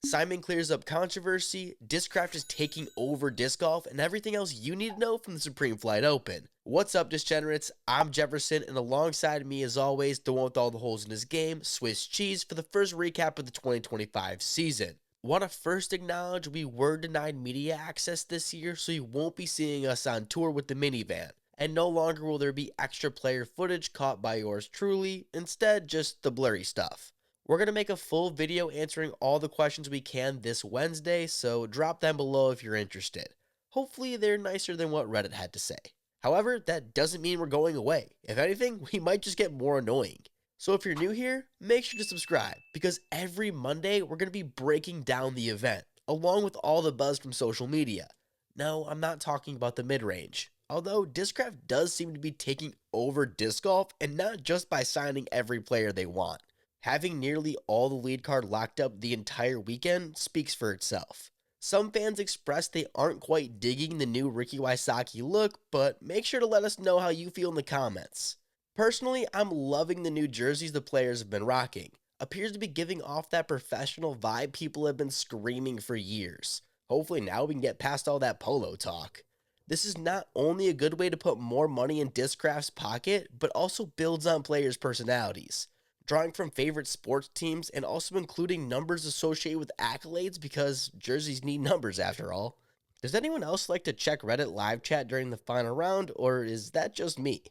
Simon clears up controversy, Discraft is taking over disc golf, and everything else you need to know from the Supreme Flight Open. What's up, Disgenerates? I'm Jefferson, and alongside me, as always, the one with all the holes in his game, Swiss Cheese, for the first recap of the 2025 season. Want to first acknowledge we were denied media access this year, so you won't be seeing us on tour with the minivan. And no longer will there be extra player footage caught by yours truly, instead just the blurry stuff. We're going to make a full video answering all the questions we can this Wednesday, so drop them below if you're interested. Hopefully they're nicer than what Reddit had to say. However, that doesn't mean we're going away. If anything, we might just get more annoying. So if you're new here, make sure to subscribe, because every Monday we're going to be breaking down the event, along with all the buzz from social media. No, I'm not talking about the mid-range. Although Discraft does seem to be taking over disc golf, and not just by signing every player they want. Having nearly all the lead card locked up the entire weekend speaks for itself. Some fans expressed they aren't quite digging the new Ricky Wysocki look, but make sure to let us know how you feel in the comments. Personally, I'm loving the new jerseys the players have been rocking. Appears to be giving off that professional vibe people have been screaming for years. Hopefully now we can get past all that polo talk. This is not only a good way to put more money in Discraft's pocket, but also builds on players' personalities. Drawing from favorite sports teams and also including numbers associated with accolades because jerseys need numbers after all. Does anyone else like to check Reddit live chat during the final round, or is that just me?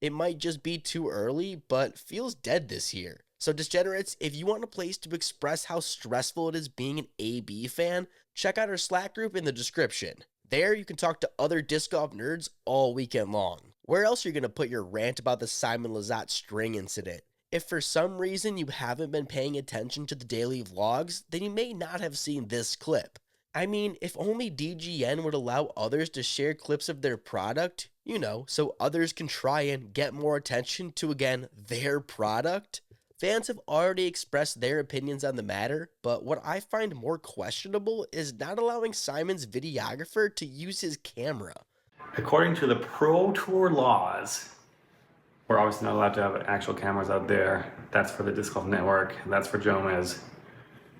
It might just be too early, but feels dead this year. So Disgenerates, if you want a place to express how stressful it is being an AB fan, check out our Slack group in the description. There you can talk to other disc golf nerds all weekend long. Where else are you going to put your rant about the Simon Lizotte string incident? If for some reason you haven't been paying attention to the daily vlogs, then you may not have seen this clip. I mean, if only DGN would allow others to share clips of their product, you know, so others can try and get more attention to, again, their product. Fans have already expressed their opinions on the matter, but what I find more questionable is not allowing Simon's videographer to use his camera. According to the Pro Tour laws, we're obviously not allowed to have actual cameras out there. That's for the Disc Golf Network. That's for Jomez.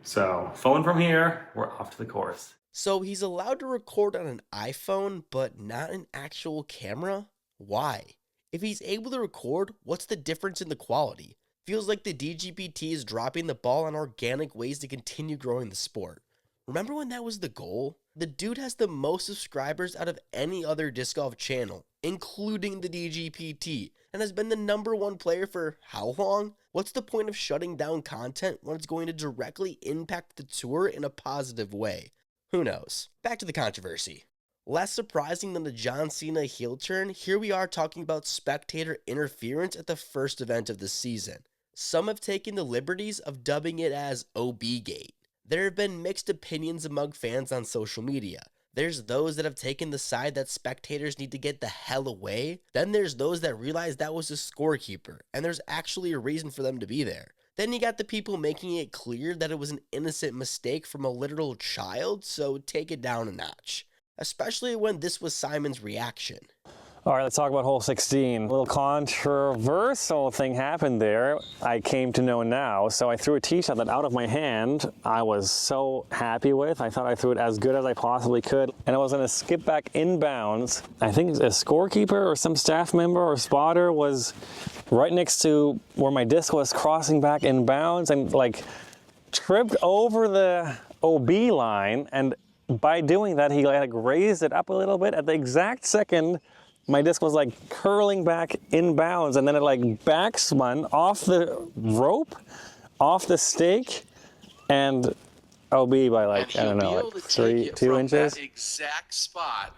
So, phone from here, we're off to the course. So he's allowed to record on an iPhone, but not an actual camera? Why? If he's able to record, what's the difference in the quality? Feels like the dgpt is dropping the ball on organic ways to continue growing the sport. Remember when that was the goal? The dude has the most subscribers out of any other disc golf channel, including the DGPT, and has been the #1 player for how long? What's the point of shutting down content when it's going to directly impact the tour in a positive way? Who knows? Back to the controversy. Less surprising than the John Cena heel turn, here we are talking about spectator interference at the first event of the season. Some have taken the liberties of dubbing it as OB-gate. There have been mixed opinions among fans on social media. There's those that have taken the side that spectators need to get the hell away. Then there's those that realize that was a scorekeeper, and there's actually a reason for them to be there. Then you got the people making it clear that it was an innocent mistake from a literal child, so take it down a notch. Especially when this was Simon's reaction. All right, let's talk about hole 16. A little controversial thing happened there. I came to know now. So I threw a tee shot that out of my hand I was so happy with. I thought I threw it as good as I possibly could. And I was going to skip back inbounds. I think a scorekeeper or some staff member or spotter was right next to where my disc was crossing back inbounds and like tripped over the OB line. And by doing that, he like raised it up a little bit at the exact second my disc was like curling back inbounds, and then it like backspun off the rope, off the stake, and OB by like, I don't know, like 2 inches. That exact spot,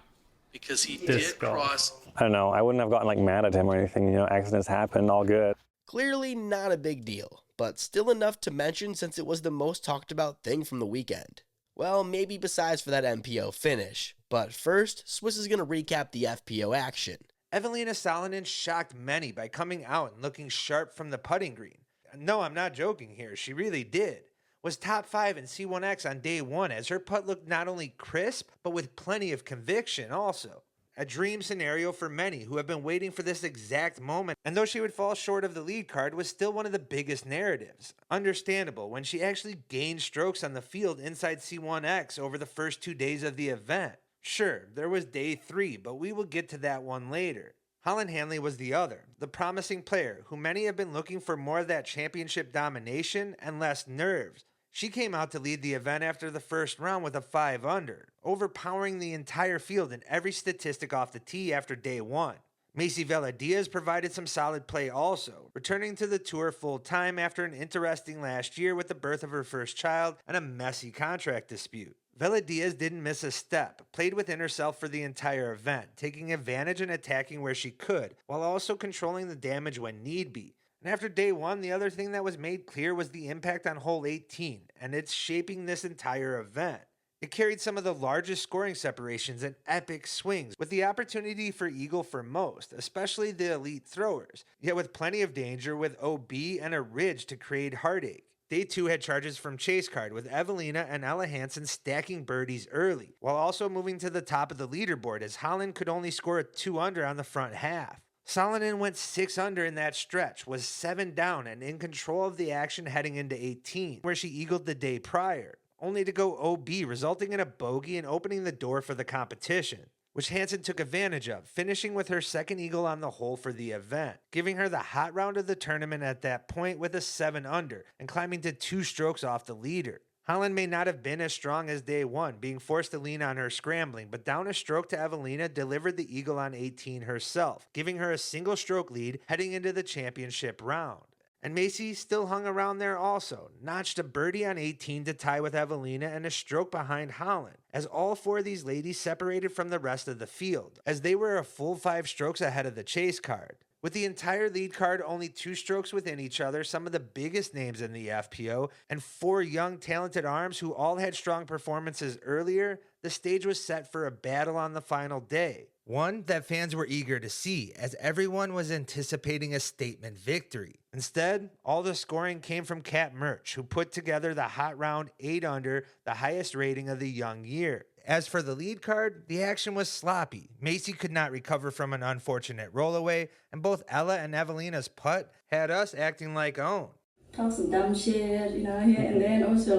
because he did cross. I don't know, I wouldn't have gotten like mad at him or anything, you know, accidents happen, all good. Clearly not a big deal, but still enough to mention since it was the most talked about thing from the weekend. Well, maybe besides for that MPO finish. But first, Swiss is going to recap the FPO action. Evelina Salonen shocked many by coming out and looking sharp from the putting green. No, I'm not joking here. She really did. Was top 5 in C1X on day 1 as her putt looked not only crisp, but with plenty of conviction also. a dream scenario for many who have been waiting for this exact moment, and though she would fall short of the lead card, was still one of the biggest narratives. Understandable when she actually gained strokes on the field inside C1X over the first 2 days of the event. Sure, there was day 3, but we will get to that one later. Holyn Handley was the other, the promising player who many have been looking for more of that championship domination and less nerves. She came out to lead the event after the first round with a 5 under, overpowering the entire field in every statistic off the tee after day 1. Macy Veladiaz provided some solid play also, returning to the tour full-time after an interesting last year with the birth of her first child and a messy contract dispute. Veladiaz didn't miss a step, played within herself for the entire event, taking advantage and attacking where she could, while also controlling the damage when need be. And after day 1, the other thing that was made clear was the impact on hole 18, and it's shaping this entire event. It carried some of the largest scoring separations and epic swings, with the opportunity for eagle for most, especially the elite throwers, yet with plenty of danger with OB and a ridge to create heartache. Day 2 had charges from chase card, with Evelina and Ella Hansen stacking birdies early, while also moving to the top of the leaderboard as Holyn could only score a 2 under on the front half. Salonen went 6 under in that stretch, was 7 down and in control of the action heading into 18, where she eagled the day prior, only to go OB, resulting in a bogey and opening the door for the competition, which Hansen took advantage of, finishing with her second eagle on the hole for the event, giving her the hot round of the tournament at that point with a 7 under and climbing to 2 strokes off the leader. Holyn may not have been as strong as day 1, being forced to lean on her scrambling, but down a stroke to Evelina delivered the eagle on 18 herself, giving her a single stroke lead heading into the championship round. And Macy still hung around there also, notched a birdie on 18 to tie with Evelina and a stroke behind Holyn, as all 4 of these ladies separated from the rest of the field, as they were a full 5 strokes ahead of the chase card. With the entire lead card only 2 strokes within each other, some of the biggest names in the FPO, and 4 young talented arms who all had strong performances earlier, the stage was set for a battle on the final day. One that fans were eager to see, as everyone was anticipating a statement victory. Instead, all the scoring came from Kat Murch, who put together the hot round 8 under, the highest rating of the young year. As for the lead card, the action was sloppy. Macy could not recover from an unfortunate rollaway, and both Ella and Evelina's putt had us acting like own. Talk some dumb shit, here and then also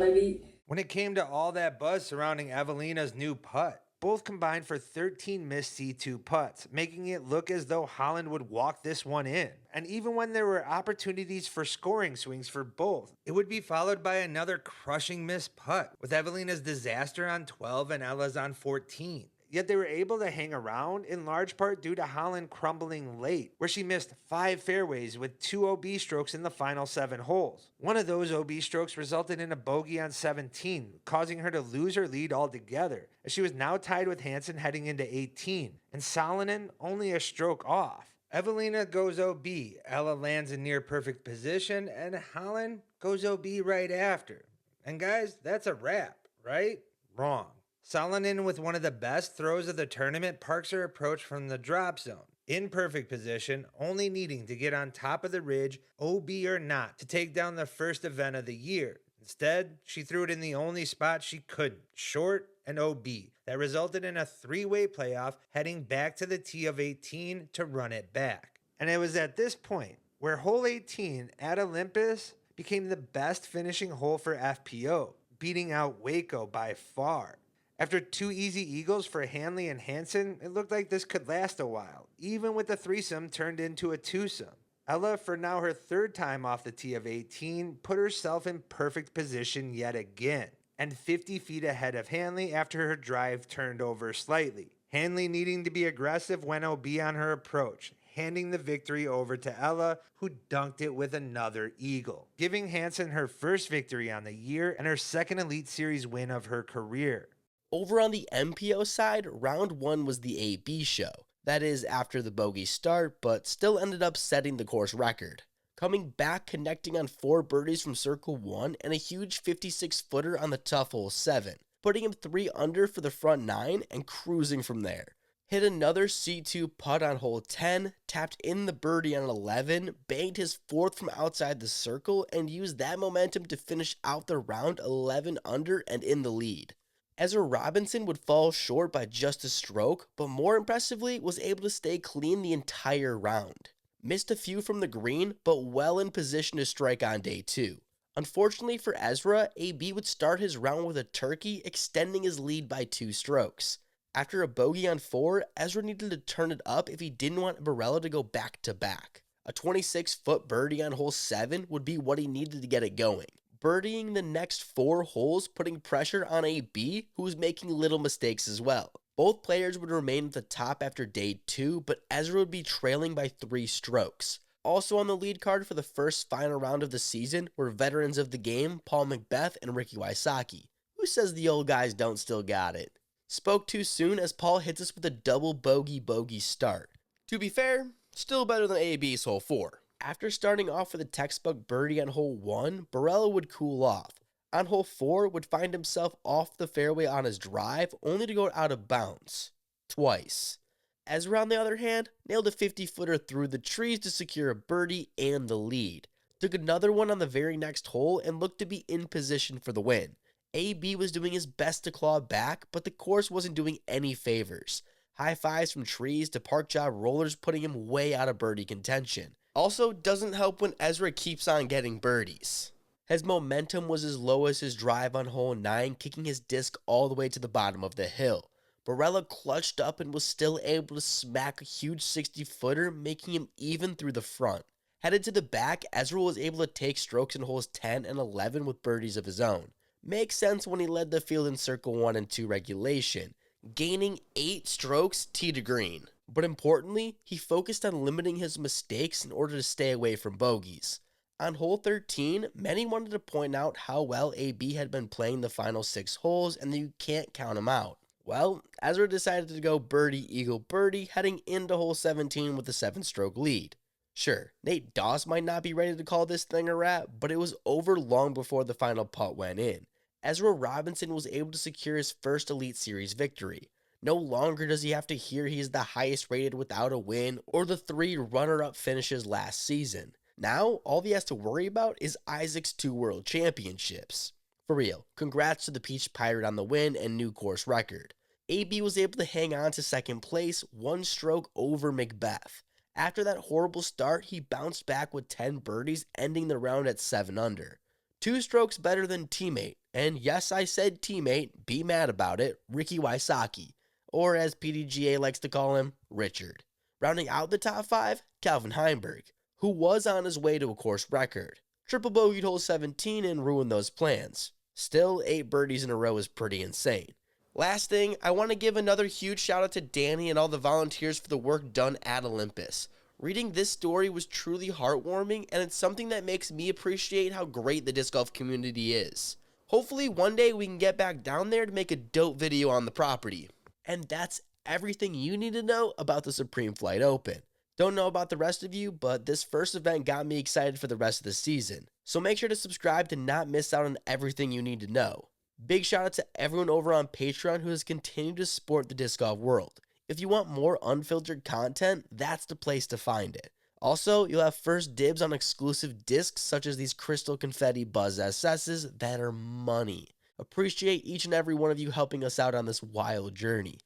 When it came to all that buzz surrounding Evelina's new putt, both combined for 13 missed C2 putts, making it look as though Holyn would walk this one in. And even when there were opportunities for scoring swings for both, it would be followed by another crushing missed putt, with Evelina's disaster on 12 and Ella's on 14. Yet they were able to hang around, in large part due to Holyn crumbling late, where she missed 5 fairways with 2 OB strokes in the final 7 holes. One of those OB strokes resulted in a bogey on 17, causing her to lose her lead altogether, as she was now tied with Hansen heading into 18, and Salonen only a stroke off. Evelina goes OB, Ella lands in near perfect position, and Holyn goes OB right after. And guys, that's a wrap, right? Wrong. Salonen, with one of the best throws of the tournament, parks her approach from the drop zone, in perfect position, only needing to get on top of the ridge, OB or not, to take down the first event of the year. Instead, she threw it in the only spot she couldn't, short and OB. That resulted in a 3-way playoff heading back to the tee of 18 to run it back. And it was at this point where hole 18 at Olympus became the best finishing hole for FPO, beating out Waco by far. After 2 easy eagles for Handley and Hansen, it looked like this could last a while, even with the threesome turned into a twosome. Ella, for now her 3rd time off the tee of 18, put herself in perfect position yet again, and 50 feet ahead of Handley after her drive turned over slightly. Handley, needing to be aggressive, went OB on her approach, handing the victory over to Ella, who dunked it with another eagle, giving Hansen her first victory on the year and her 2nd Elite Series win of her career. Over on the MPO side, round 1 was the AB show. That is after the bogey start, but still ended up setting the course record. Coming back, connecting on 4 birdies from circle 1 and a huge 56-footer on the tough hole 7, putting him 3 under for the front 9 and cruising from there. Hit another C2 putt on hole 10, tapped in the birdie on 11, banged his 4th from outside the circle, and used that momentum to finish out the round 11 under and in the lead. Ezra Robinson would fall short by just a stroke, but more impressively was able to stay clean the entire round. Missed a few from the green, but well in position to strike on day 2. Unfortunately for Ezra, AB would start his round with a turkey, extending his lead by 2 strokes. After a bogey on 4, Ezra needed to turn it up if he didn't want Barella to go back-to-back. A 26-foot birdie on hole 7 would be what he needed to get it going. Birdieing the next 4 holes, putting pressure on AB, who was making little mistakes as well. Both players would remain at the top after day 2, but Ezra would be trailing by 3 strokes. Also on the lead card for the first final round of the season were veterans of the game Paul Macbeth and Ricky Wysocki. Who says the old guys don't still got it? Spoke too soon as Paul hits us with a double bogey start. To be fair, still better than AB's hole 4. After starting off with a textbook birdie on hole 1, Barella would cool off. On hole 4, would find himself off the fairway on his drive, only to go out of bounds. Twice. Ezra, on the other hand, nailed a 50-footer through the trees to secure a birdie and the lead. Took another one on the very next hole and looked to be in position for the win. AB was doing his best to claw back, but the course wasn't doing any favors. High fives from trees to park job rollers putting him way out of birdie contention. Also, doesn't help when Ezra keeps on getting birdies. His momentum was as low as his drive on hole 9, kicking his disc all the way to the bottom of the hill. Barella clutched up and was still able to smack a huge 60-footer, making him even through the front. Headed to the back, Ezra was able to take strokes in holes 10 and 11 with birdies of his own. Makes sense when he led the field in circle 1 and 2 regulation, gaining 8 strokes tee to green. But importantly, he focused on limiting his mistakes in order to stay away from bogeys. On hole 13, many wanted to point out how well AB had been playing the final 6 holes and that you can't count him out. Well, Ezra decided to go birdie, eagle, birdie, heading into hole 17 with a 7-stroke lead. Sure, Nate Doss might not be ready to call this thing a wrap, but it was over long before the final putt went in. Ezra Robinson was able to secure his first Elite Series victory. No longer does he have to hear he is the highest rated without a win or the 3 runner-up finishes last season. Now, all he has to worry about is Isaac's 2 world championships. For real, congrats to the Peach Pirate on the win and new course record. AB was able to hang on to second place, 1 stroke over Macbeth. After that horrible start, he bounced back with 10 birdies, ending the round at 7 under. 2 strokes better than teammate, and yes, I said teammate, be mad about it, Ricky Wysocki, or as PDGA likes to call him, Richard. Rounding out the top 5, Calvin Heimberg, who was on his way to a course record. Triple bogeyed hole 17 and ruined those plans. Still, 8 birdies in a row is pretty insane. Last thing, I want to give another huge shout out to Danny and all the volunteers for the work done at Olympus. Reading this story was truly heartwarming, and it's something that makes me appreciate how great the disc golf community is. Hopefully one day we can get back down there to make a dope video on the property. And that's everything you need to know about the Supreme Flight Open. Don't know about the rest of you, but this first event got me excited for the rest of the season. So make sure to subscribe to not miss out on everything you need to know. Big shout out to everyone over on Patreon who has continued to support the disc golf world. If you want more unfiltered content, that's the place to find it. Also, you'll have first dibs on exclusive discs such as these Crystal Confetti Buzz SS's that are money. Appreciate each and every one of you helping us out on this wild journey.